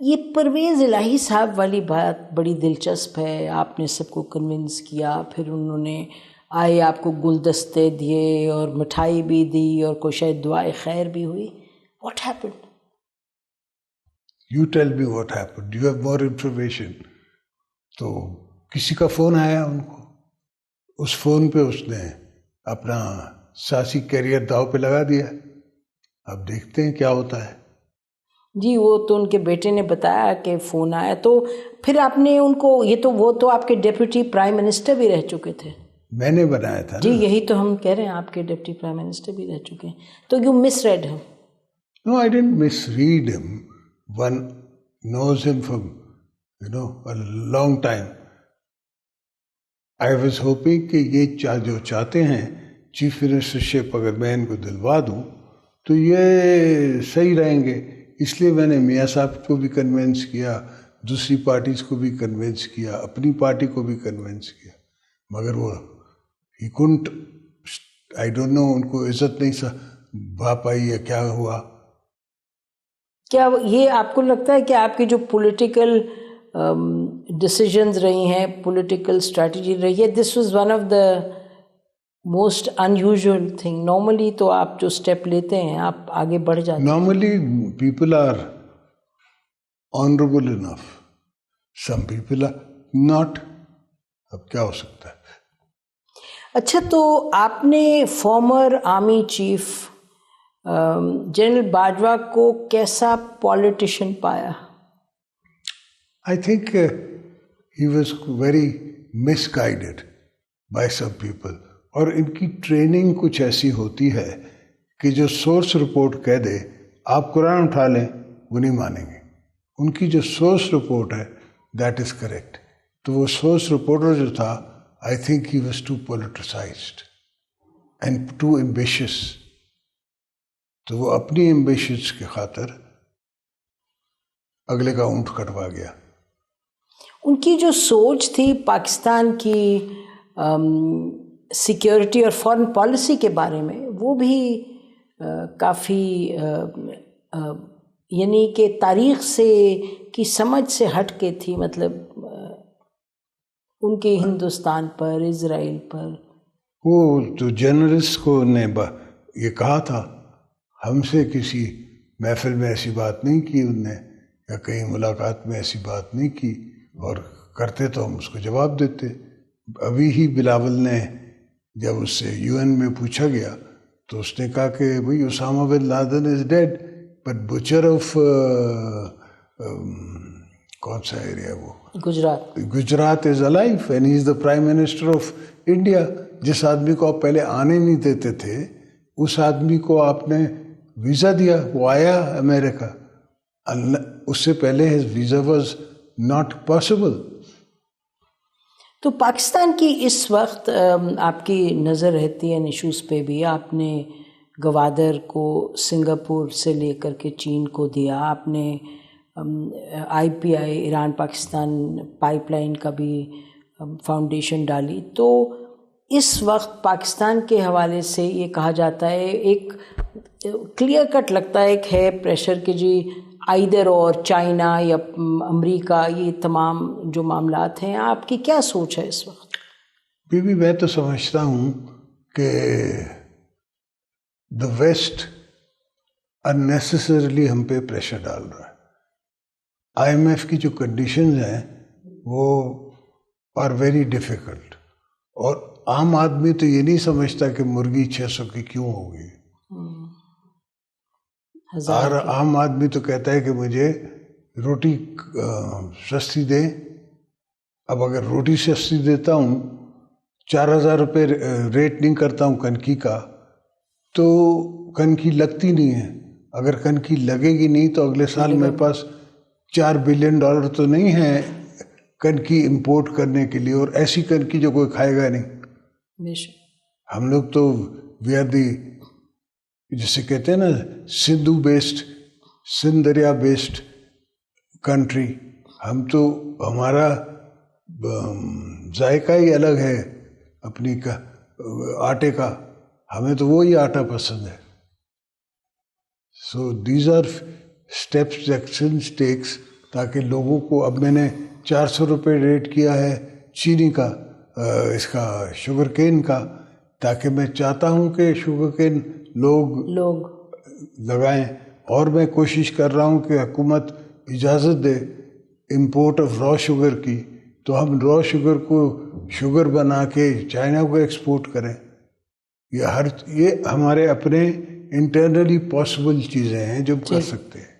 یہ پرویز الہی صاحب والی بات بڑی دلچسپ ہے. آپ نے سب کو کنونس کیا، پھر انہوں نے آئے آپ کو گلدستے دیے اور مٹھائی بھی دی اور کوئی شاید دعائے خیر بھی ہوئی. What happened? You tell me what happened. You have more information. تو کسی کا فون آیا ان کو، اس فون پہ اس نے اپنا سیاسی کیریئر داؤ پہ لگا دیا. اب دیکھتے ہیں کیا ہوتا ہے. جی وہ تو ان کے بیٹے نے بتایا کہ فون آیا. تو پھر آپ نے ان کو، وہ تو آپ کے ڈپٹی پرائم منسٹر بھی رہ چکے تھے. میں نے بنایا تھا جی یہی تو ہم کہہ رہے ہیں، آپ کے ڈپٹی پرائم منسٹر بھی رہ چکے ہیں. تو یو مس ریڈ ہم. No, I didn't misread him. One knows him from, a long time. I was hoping کہ یہ جو چاہتے ہیں چیف منسٹرشپ، اگر میں ان کو دلوا دوں تو یہ صحیح رہیں گے. اس لیے میں نے میاں صاحب کو بھی کنونس کیا، دوسری پارٹیز کو بھی کنونس کیا، اپنی پارٹی کو بھی کنونس کیا. مگر وہ ہی کنٹ، آئی ڈونٹ نو، ان کو عزت نہیں بھا پائی یا کیا ہوا. کیا یہ آپ کو لگتا ہے کہ آپ کی جو پولیٹیکل ڈیسیژنز رہی ہیں، پولیٹیکل اسٹریٹجی رہی ہے، this was one of the most in usual thing? Normally تو آپ جو اسٹیپ لیتے ہیں آپ آگے بڑھ جاتے ہیں. Normally people are honourable enough, some people are not. اب کیا ہو سکتا ہے. اچھا، تو آپ نے former army chief general Bajwa کو کیسا پالیٹیشین پایا؟ I think he was very misguided by some people. اور ان کی ٹریننگ کچھ ایسی ہوتی ہے کہ جو سورس رپورٹ کہہ دے آپ قرآن اٹھا لیں وہ نہیں مانیں گے. ان کی جو سورس رپورٹ ہے دیٹ از کریکٹ. تو وہ سورس رپورٹر جو تھا، I think he was too politicized and too ambitious. تو وہ اپنی ایمبیشنس کی خاطر اگلے کا اونٹ کٹوا گیا. ان کی جو سوچ تھی پاکستان کی سیکیورٹی اور فارن پالیسی کے بارے میں، وہ بھی کافی یعنی کہ تاریخ سے کی سمجھ سے ہٹ کے تھی. مطلب ان کے ہندوستان پر، اسرائیل پر. وہ تو جرنلسٹ کو نے یہ کہا تھا، ہم سے کسی محفل میں ایسی بات نہیں کی انہوں نے، یا کہیں ملاقات میں ایسی بات نہیں کی، اور کرتے تو ہم اس کو جواب دیتے. ابھی ہی بلاول نے جب اس سے UN میں پوچھا گیا تو اس نے کہا کہ بھئی Osama bin Laden is dead but butcher of کون سا ایریا وہ Gujarat is alive and he is the prime minister of India. جس آدمی کو آپ پہلے آنے نہیں دیتے تھے اس آدمی کو آپ نے ویزا دیا، وہ آیا امریکہ. اس سے پہلے his visa was not possible. تو پاکستان کی اس وقت آپ کی نظر رہتی ہے ان ایشوز پہ بھی. آپ نے گوادر کو سنگاپور سے لے کر کے چین کو دیا، آپ نے IPI Iran Pakistan pipe line کا بھی فاؤنڈیشن ڈالی. تو اس وقت پاکستان کے حوالے سے یہ کہا جاتا ہے، ایک کلیئر کٹ لگتا ہے ایک ہے پریشر کہ جی آئیدر اور چائنا یا امریکہ، یہ تمام جو معاملات ہیں. آپ کی کیا سوچ ہے اس وقت؟ میں تو سمجھتا ہوں کہ دا ویسٹ اننیسسریلی ہم پہ پریشر ڈال رہا ہے. IMF کی جو کنڈیشنز ہیں وہ آر ویری ڈیفیکلٹ، اور عام آدمی تو یہ نہیں سمجھتا کہ مرغی 600 کی کیوں ہوگی. اور عام آدمی تو کہتا ہے کہ مجھے روٹی سستی دیں. اب اگر روٹی سستی دیتا ہوں، 4000 روپے ریٹ نہیں کرتا ہوں کنکی کا، تو کنکی لگتی نہیں ہے. اگر کنکی لگے گی نہیں تو اگلے سال میرے پاس $4 بلین تو نہیں ہے کنکی امپورٹ کرنے کے لیے، اور ایسی کنکی جو کوئی کھائے گا نہیں. ہم لوگ تو وی آر دی، جسے کہتے ہیں نا سندھو بیسڈ، سندھ دریا بیسڈ کنٹری. ہم تو ہمارا ذائقہ ہی الگ ہے اپنی آٹے کا، ہمیں تو وہی آٹا پسند ہے. So these are steps actions takes تاکہ لوگوں کو، اب میں نے 400 روپے ریٹ کیا ہے چینی کا، اس کا شوگر کین کا، تاکہ میں چاہتا ہوں کہ شوگر کین لوگ لگائیں، اور میں کوشش کر رہا ہوں کہ حکومت اجازت they import of raw sugar کی، تو ہم را شوگر کو شوگر بنا کے چائنا کو ایکسپورٹ کریں۔ یہ ہمارے اپنے انٹرنلی پاسبل چیزیں ہیں جو کر سکتے ہیں۔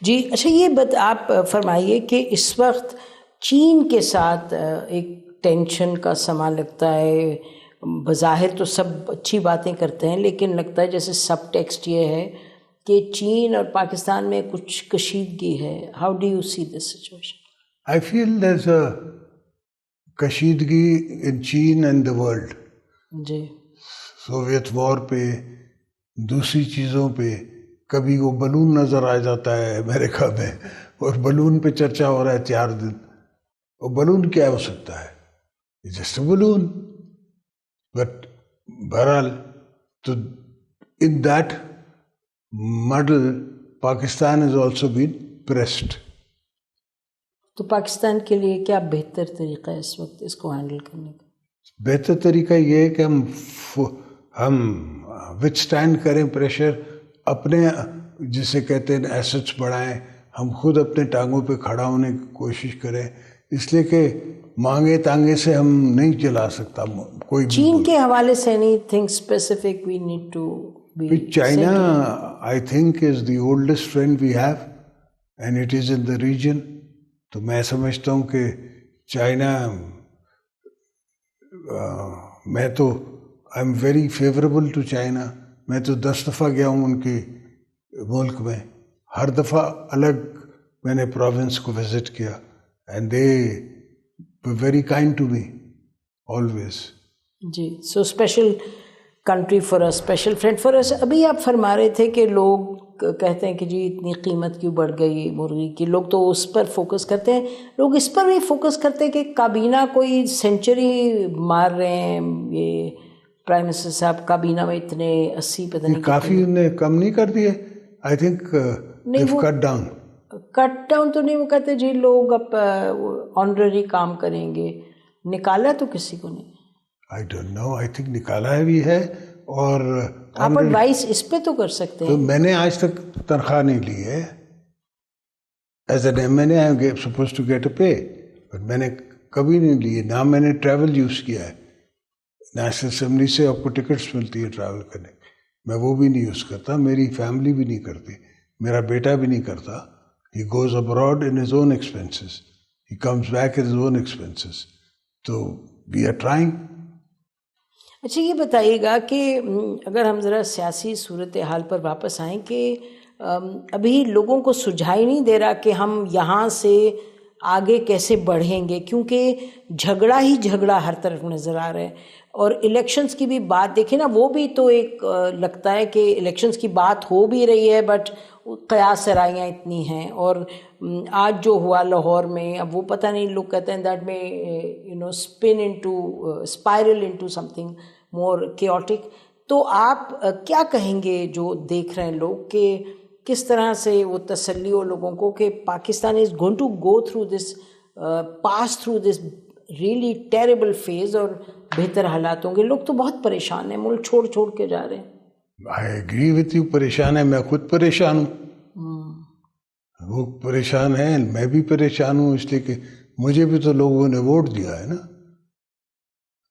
جی اچھا، یہ آپ فرمائیے کہ اس وقت چین کے ساتھ ایک ٹینشن کا سما لگتا ہے، بظاہر تو سب اچھی باتیں کرتے ہیں لیکن لگتا ہے جیسے سب ٹیکسٹ یہ ہے کہ چین اور پاکستان میں کچھ کشیدگی ہے۔ How do you see this situation? I feel there is a kashidgi in China and the world. جی، سوویت وار پہ، دوسری چیزوں پہ، کبھی وہ بلون نظر آ جاتا ہے امریکہ میں، اور بلون پہ چرچا ہو رہا ہے 4 دن۔ وہ بلون کیا ہو سکتا ہے؟ Just a balloon. بٹ بہرحال تو in that model Pakistan has also been pressed. تو پاکستان کے لیے کیا بہتر طریقہ ہے اس وقت اس کو ہینڈل کرنے کا؟ بہتر طریقہ یہ ہے کہ ہم وتھسٹینڈ کریں پریشر، اپنے جسے کہتے ہیں ایسٹس بڑھائیں، ہم خود اپنے ٹانگوں پہ کھڑا ہونے کی کوشش کریں، اس لیے کہ مانگے تانگے سے ہم نہیں چلا سکتا کوئی بھی۔ چین کے حوالے سے anything specific we need to be? China I think is the oldest friend we have and it is in the region. تو میں سمجھتا ہوں کہ چائنا، میں تو I am very favourable to China. میں تو 10 دفعہ گیا ہوں ان کے ملک میں، ہر دفعہ الگ میں نے پروونس کو وزٹ کیا، and they very kind to me always. جی، so special country for us, special friend for us. ابھی آپ فرما رہے تھے کہ لوگ کہتے ہیں کہ جی اتنی قیمت کیوں بڑھ گئی مرغی کی، لوگ تو اس پر فوکس کرتے ہیں، لوگ اس پر بھی فوکس کرتے ہیں کہ کابینہ کوئی سینچری مار رہے ہیں، یہ پرائم منسٹر صاحب کابینہ میں اتنے 80 پتہ نہیں کافی انہیں کم نہیں کر دیے، I think cut down. Cut down تو نہیں، وہ کہتے جی لوگ اب آنرری کام کریں گے، نکالا تو کسی کو نہیں۔ I don't know, I think نکالا بھی ہے، اور آپ ایڈوائس اس پہ تو کر سکتے ہیں۔ تو میں نے آج تک تنخواہ نہیں لی ہے as an M N A, I am supposed to get a pay, but میں نے کبھی نہیں لی ہے، نہ میں نے ٹریول یوز کیا ہے۔ نیشنل اسمبلی سے آپ کو ٹکٹس ملتی ہے ٹریول کرنے کی، میں وہ بھی نہیں یوز کرتا، میری فیملی بھی نہیں کرتی، میرا بیٹا بھی نہیں کرتا۔ He goes abroad in his own expenses. He comes back in his own expenses. تو we are trying. اچھا یہ بتائیے گا کہ اگر ہم ذرا سیاسی صورتحال پر واپس آئیں کہ ابھی لوگوں کو سجھائی نہیں دے رہا کہ ہم یہاں سے آگے کیسے بڑھیں گے، کیونکہ جھگڑا ہی جھگڑا ہر طرف نظر آ رہا ہے، اور الیکشنز کی بھی بات دیکھیں نا، وہ بھی تو ایک لگتا ہے کہ الیکشنز کی بات ہو بھی رہی ہے بٹ قیاس سرائیاں اتنی ہیں، اور آج جو ہوا لاہور میں، اب وہ پتہ نہیں، لوگ کہتے ہیں دیٹ میں spin into spiral into some thing more chaotic. تو آپ کیا کہیں گے جو دیکھ رہے ہیں لوگ کہ کس طرح سے وہ تسلی ہو لوگوں کو کہ Pakistan is going to go through this, pass through this really terrible phase, اور بہتر حالات ہوں گے؟ لوگ تو بہت پریشان ہیں، ملک چھوڑ چھوڑ کے جا رہے ہیں۔ آئی ایگری وتھ یو، پریشان ہے، میں خود پریشان ہوں، وہ پریشان ہیں، میں بھی پریشان ہوں، اس لیے کہ مجھے بھی تو لوگوں نے ووٹ دیا ہے نا،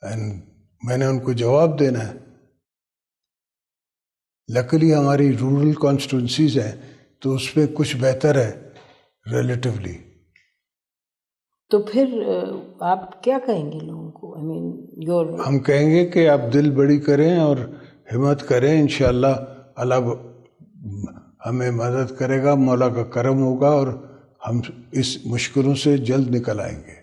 اینڈ میں نے ان کو جواب دینا ہے۔ لکیلی ہماری رورل کانسٹیٹوئنسیز ہیں تو اس میں کچھ بہتر ہے ریلیٹیولی۔ تو پھر آپ کیا کہیں گے لوگوں کو؟ ہم کہیں گے کہ آپ دل بڑی کریں اور ہمت کریں، انشاءاللہ اللہ ہمیں مدد کرے گا، مولا کا کرم ہوگا، اور ہم اس مشکلوں سے جلد نکل آئیں گے۔